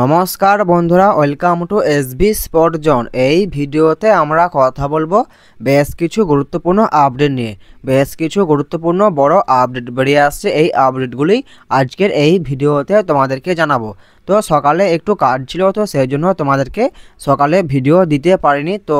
নমস্কার বন্ধুরা, welcome to SB sport zone. এই ভিডিওতে আমরা কথা বলবো বেশ কিছু গুরুত্বপূর্ণ আপডেট নিয়ে। বেশ কিছু গুরুত্বপূর্ণ বড় আপডেট বেরিয়ে আসছে। এই আপডেটগুলি আজকের এই ভিডিওতে তোমাদেরকে জানাবো। তো সকালে একটু কাজ ছিল, তো সেই জন্য তোমাদেরকে সকালে ভিডিও দিতে পারিনি। তো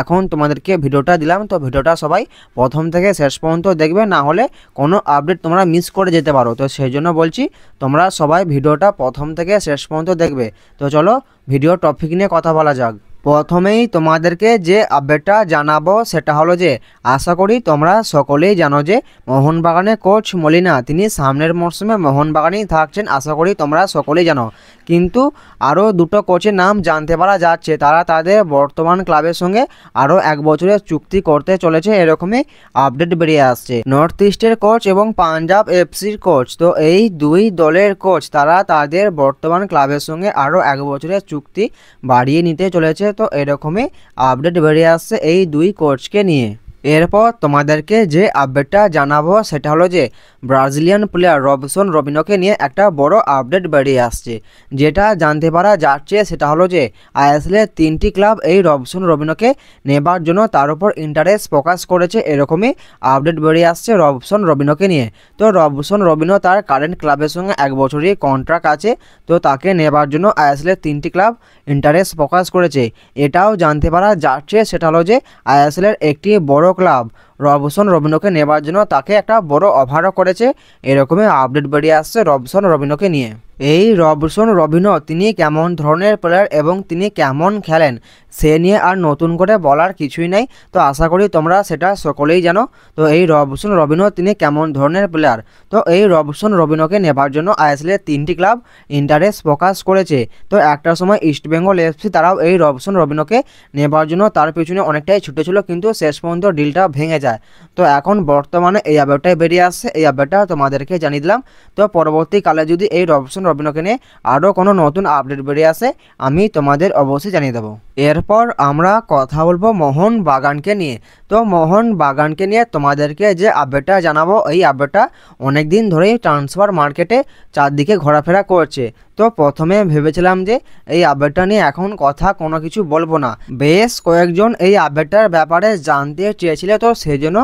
এখন তোমাদেরকে ভিডিওটা দিলাম। তো ভিডিওটা সবাই প্রথম থেকে শেষ পর্যন্ত দেখবে, না হলে কোনো আপডেট তোমরা মিস করে যেতে পারো। তো সেই জন্য বলছি তোমরা সবাই ভিডিওটা প্রথম থেকে শেষ পর্যন্ত দেখবে। তো চলো ভিডিও টপিক নিয়ে কথা বলা যাক। প্রথমেই তোমাদেরকে যে আপডেটটা জানাবো সেটা হলো যে আশা করি তোমরা সকলেই জানো যে মোহনবাগানের কোচ মলিনা তিনি সামনের মরশুমে মোহনবাগানেই থাকছেন। আশা করি তোমরা সকলেই জানো, কিন্তু আরও দুটো কোচের নাম জানতে পারা যাচ্ছে। তারা তাদের বর্তমান ক্লাবের সঙ্গে আরও 1 বছরের চুক্তি করতে চলেছে, এরকমই আপডেট বেরিয়ে আসছে। নর্থ ইস্টের কোচ এবং পাঞ্জাব এফসির কোচ, তো এই দুই দলের কোচ তারা তাদের বর্তমান ক্লাবের সঙ্গে আরও 1 বছরের চুক্তি বাড়িয়ে নিতে চলেছে। তো এরকমই আপডেট বেরিয়ে আসছে এই দুই কোচকে নিয়ে। এরপর তোমাদেরকে যে আপডেটটা জানাবো সেটা হলো যে ব্রাজিলিয়ান প্লেয়ার রবসন রবিনোকে নিয়ে একটা বড় আপডেট বেরিয়ে আসছে। যেটা জানতে পারা যাচ্ছে সেটা হলো যে আইএসএলের 3টি ক্লাব এই রবসন রবিনোকে নেবার জন্য তার উপর ইন্টারেস্ট প্রকাশ করেছে, এরকমই আপডেট বেরিয়ে আসছে রবসন রবিনোকে নিয়ে। তো রবসন রবিনো তার কারেন্ট ক্লাবের সঙ্গে 1 বছরই কন্ট্রাক্ট আছে, তো তাকে নেবার জন্য আইএসএলের 3টি ক্লাব ইন্টারেস্ট প্রকাশ করেছে। এটাও জানতে পারা যাচ্ছে সেটা হলো যে আইএসএলের একটি বড় ক্লাব রবসন রবিনোকে নেবার জন্য তাকে একটা বড় অফারও করেছে, এরকমই আপডেট বেরিয়ে আসছে রবসন রবিনোকে নিয়ে। এই রবসন রবিনো তিনি কেমন ধরনের প্লেয়ার এবং তিনি কেমন খেলেন সে নিয়ে আর নতুন করে বলার কিছুই নেই। তো আশা করি তোমরা সেটা সকলেই জানো। তো এই রবসন রবিনো তিনি কেমন ধরনের প্লেয়ার, তো এই রবসন রবিনোকে নেবার জন্য আইএসএলের 3টি ক্লাব ইন্টারেস্ট প্রকাশ করেছে। তো একটা সময় ইস্টবেঙ্গল এফসি তারাও এই রবসন রবিনোকে নেবার জন্য তার পিছনে অনেকটাই ছুটেছিল, কিন্তু শেষ পর্যন্ত ডিলটা ভেঙে যায়। তো এখন বর্তমানে এই আপডেটটাই বেরিয়ে আসছে, এই আপডেটটা তোমাদেরকে জানিয়ে দিলাম। তো পরবর্তীকালে যদি এই রবসন রবিনোকে নিয়ে আরও কোনো নতুন আপডেট বেরিয়ে আসে আমি তোমাদের অবশ্যই জানিয়ে দেবো। এরপর আমরা কথা বলবো মোহনবাগানকে নিয়ে। তো মোহনবাগানকে নিয়ে তোমাদেরকে যে আপডেটটা জানাবো, এই আপডেটটা অনেক দিন ধরেই ট্রান্সফার মার্কেটে চারদিকে ঘোরাফেরা করছে। তো প্রথমে ভেবেছিলাম যে এই আপডেটটা নিয়ে এখন কথা কোনো কিছু বলবো না, বেশ কয়েকজন এই আপডেটটার ব্যাপারে জানতে চেয়েছিল, তো সেই জন্য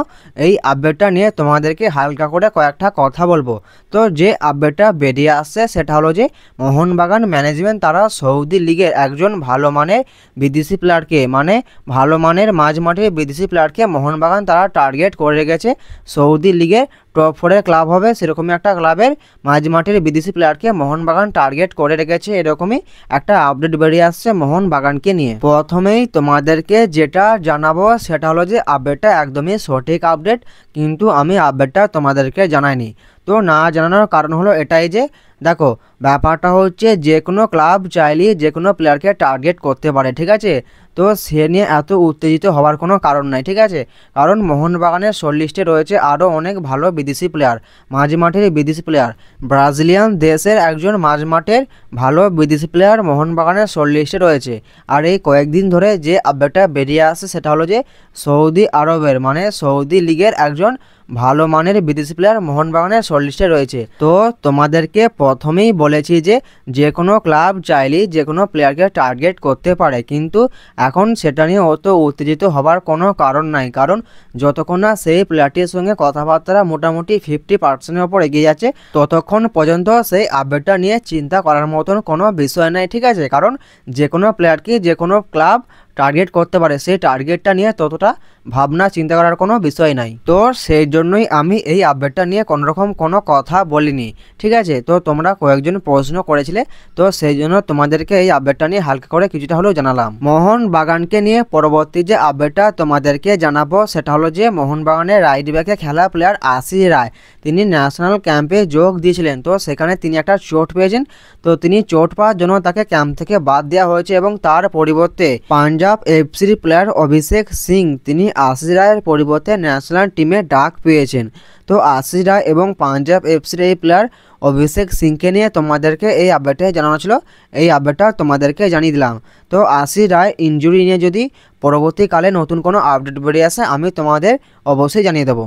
এই আপডেটটা নিয়ে তোমাদেরকে হালকা করে কয়েকটা কথা বলবো। তো যে আপডেটটা বেরিয়ে আসছে সেটা হলো যে মোহনবাগান ম্যানেজমেন্ট তারা সৌদি লিগের একজন ভালো মানের বিদেশি প্লেয়ারকে, মানে ভালো মানের মাঝমাঠের বিদেশি প্লেয়ারকে মোহনবাগান তারা টার্গেট করে রেখেছে। সৌদি লিগের টপ 4-এর ক্লাব হবে সেরকমই একটা ক্লাবের মাঝমাঠের বিদেশি প্লেয়ারকে মোহনবাগান টার্গেট করে রেখেছে, এরকমই একটা আপডেট বেরিয়ে আসছে মোহনবাগানকে নিয়ে। প্রথমেই তোমাদেরকে যেটা জানাবো সেটা হলো যে আপডেটটা একদমই সঠিক আপডেট, কিন্তু আমি আপডেটটা তোমাদেরকে জানাইনি। তো না জানানোর কারণ হলো এটাই যে দেখো ব্যাপারটা হচ্ছে যে কোনো ক্লাব চাইলেই যে কোনো প্লেয়ারকে টার্গেট করতে পারে, ঠিক আছে। তো সে নিয়ে এত উত্তেজিত হওয়ার কোনো কারণ নাই, ঠিক আছে। কারণ মোহনবাগানের শর্ট লিস্টে রয়েছে আরও অনেক ভালো বিদেশি প্লেয়ার, মাঝমাঠের বিদেশি প্লেয়ার। ব্রাজিলিয়ান দেশের একজন মাঝমাঠের ভালো বিদেশি প্লেয়ার মোহনবাগানের শর্ট লিস্টে রয়েছে। আর এই কয়েকদিন ধরে যে আপডেটটা বেরিয়ে আসছে সেটা হলো যে সৌদি আরবের, মানে সৌদি লিগের একজন ভালো মানের বিদেশি প্লেয়ার মোহনবাগানের শর্ট লিস্টে রয়েছে। তো তোমাদেরকে প্রথমেই বলেছি যে যে কোনো ক্লাব চাইলেই যে কোনো প্লেয়ারকে টার্গেট করতে পারে, কিন্তু এখন সেটা নিয়ে অত উত্তেজিত হবার কোনো কারণ নাই। কারণ যতক্ষণ না সেই প্লেয়ারটির সঙ্গে কথাবার্তা মোটামুটি 50%-এর ওপর এগিয়ে যাচ্ছে ততক্ষণ পর্যন্ত সেই আপডেটটা নিয়ে চিন্তা করার মতন কোনো বিষয় নাই, ঠিক আছে। কারণ যে কোনো প্লেয়ারকে যে কোনো ক্লাব টার্গেট করতে পারে, সেই টার্গেটটা নিয়ে ততটা ভাবনা চিন্তা করার কোনো বিষয় নাই। তো সেই জন্যই আমি এই আপডেটটা নিয়ে কোনোরকম কোনো কথা বলিনি, ঠিক আছে। তো তোমরা কয়েকজন প্রশ্ন করেছিলে, তো সেই জন্য তোমাদেরকে এই আপডেটটা নিয়ে হালকা করে কিছুটা হলেও জানালাম। মোহনবাগানকে নিয়ে পরবর্তী যে আপডেটটা তোমাদেরকে জানাবো সেটা হলো যে মোহনবাগানের রাইট ব্যাকে খেলা প্লেয়ার আশিস রায় তিনি ন্যাশনাল ক্যাম্পে যোগ দিয়েছিলেন। তো সেখানে তিনি একটা চোট পেয়েছেন, তো তিনি চোট পাওয়ার জন্য তাকে ক্যাম্প থেকে বাদ দেওয়া হয়েছে এবং তার পরিবর্তে পাঞ্জাব এফসির প্লেয়ার অভিষেক সিং তিনি আশিস রায়ের পরিবর্তে ন্যাশনাল টিমে ডাক পেয়েছেন। তো আশিস রায় এবং পাঞ্জাব এফসির এই প্লেয়ার অভিষেক সিংকে নিয়ে তোমাদেরকে এই আপডেটে জানানো ছিল, এই আপডেটটা তোমাদেরকে জানিয়ে দিলাম। তো আশিস রায় ইনজুরি নিয়ে যদি পরবর্তীকালে নতুন কোনো আপডেট বেরিয়ে আসে আমি তোমাদের অবশ্যই জানিয়ে দেবো।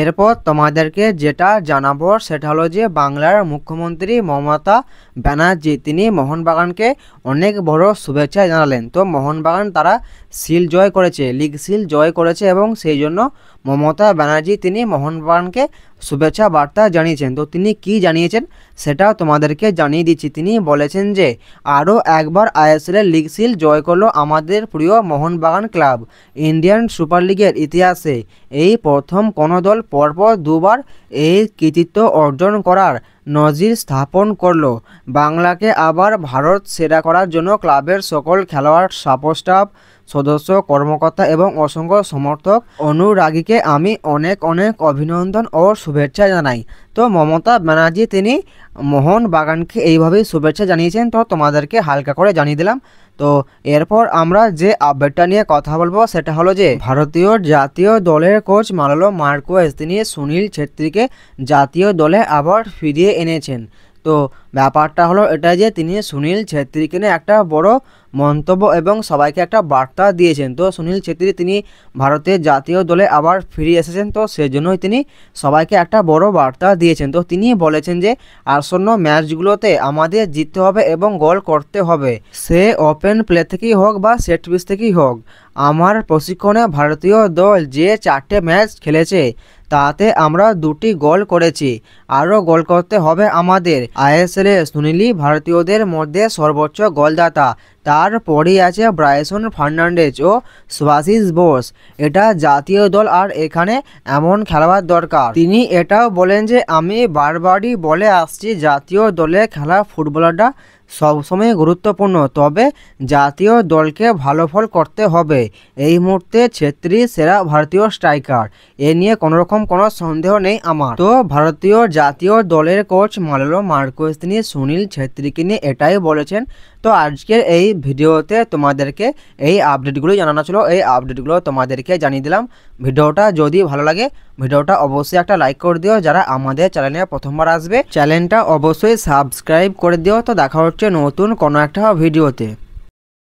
এরপর তোমাদেরকে যেটা জানাবো সেটা হলো যে বাংলার মুখ্যমন্ত্রী মমতা ব্যানার্জি তিনি মোহনবাগানকে অনেক বড় শুভেচ্ছা জানালেন। তো মোহনবাগান তারা সিল জয় করেছে, লিগ সিল জয় করেছে এবং সেই জন্য মমতা ব্যানার্জি তিনি মোহনবাগানকে শুভেচ্ছা বার্তা জানিয়েছেন। তো তিনি কি জানিয়েছেন সেটাও তোমাদেরকে জানিয়ে দিচ্ছি। তিনি বলেছেন যে আরও একবার আইএসএলের লিগ সিল জয় করলো আমাদের প্রিয় মোহনবাগান ক্লাব। ইন্ডিয়ান সুপার লিগের ইতিহাসে এই প্রথম কোনো দল পরপর দুবার এই কৃতিত্ব অর্জন করার নজির স্থাপন করলো। বাংলাকে আবার ভারত সেরা করার জন্য ক্লাবের সকল খেলোয়াড়, সাপোর্ট স্টাফ, সদস্য, কর্মকর্তা এবং অসংখ্য সমর্থক অনুরাগীকে আমি অনেক অনেক অভিনন্দন ও শুভেচ্ছা জানাই। তো মমতা ব্যানার্জি তিনি মোহনবাগানকে এইভাবেই শুভেচ্ছা জানিয়েছেন। তো তোমাদেরকে হালকা করে জানিয়ে দিলাম। তো এরপর আমরা যে আপডেটটা নিয়ে কথা বলবো সেটা হলো যে ভারতীয় জাতীয় দলের কোচ মালোলো মার্কোয়েজ তিনি সুনীল ছেত্রীকে জাতীয় দলে আবার ফিরিয়ে এনেছেন। তো ব্যাপারটা হলো এটা যে তিনি সুনীল ছেত্রীকে নিয়ে একটা বড় মন্তব্য এবং সবাইকে একটা বার্তা দিয়েছেন। তো সুনীল ছেত্রী তিনি ভারতের জাতীয় দলে আবার ফিরে এসেছেন, তো সেজন্যই তিনি সবাইকে একটা বড় বার্তা দিয়েছেন। তো তিনি বলেছেন যে আসন্ন ম্যাচগুলোতে আমাদের জিততে হবে এবং গোল করতে হবে, সে ওপেন প্লে থেকেই হোক বা সেট পিস থেকেই হোক। আমার প্রশিক্ষণে ভারতীয় দল যে 4টে ম্যাচ খেলেছে তাতে আমরা 2টি গোল করেছি, আরও গোল করতে হবে আমাদের। আইএসএলে সুনীলই ভারতীয়দের মধ্যে সর্বোচ্চ গোলদাতা, তারপরেই আছে ব্রাইসন ফার্নান্ডেজ ও সুভাশিস বোস। এটা জাতীয় দল আর এখানে এমন খেলোয়াড় দরকার। তিনি এটাও বলেন যে আমি বারবারই বলে আসছি জাতীয় দলে খেলা ফুটবলাররা সবসময় গুরুত্বপূর্ণ, তবে জাতীয় দলকে ভালো ফল করতে হবে। এই মুহূর্তে ছেত্রী সেরা ভারতীয় স্ট্রাইকার, এ নিয়ে কোনোরকম কোনো সন্দেহ নেই আমার। তো ভারতীয় জাতীয় দলের কোচ মালোলো মার্কোয়েজ তিনি সুনীল ছেত্রীকে নিয়ে এটাই বলেছেন। তো আজকের এই ভিডিওতে তোমাদেরকে এই আপডেটগুলো জানানো ছিল, এই আপডেটগুলো তোমাদেরকে জানিয়ে দিলাম। ভিডিওটা যদি ভালো লাগে ভিডিওটা অবশ্যই একটা লাইক করে দিও। যারা আমাদের চ্যানেলে প্রথমবার আসবে চ্যানেলটা অবশ্যই সাবস্ক্রাইব করে দিও। তো দেখা হচ্ছে নতুন কোনো একটা ভিডিওতে।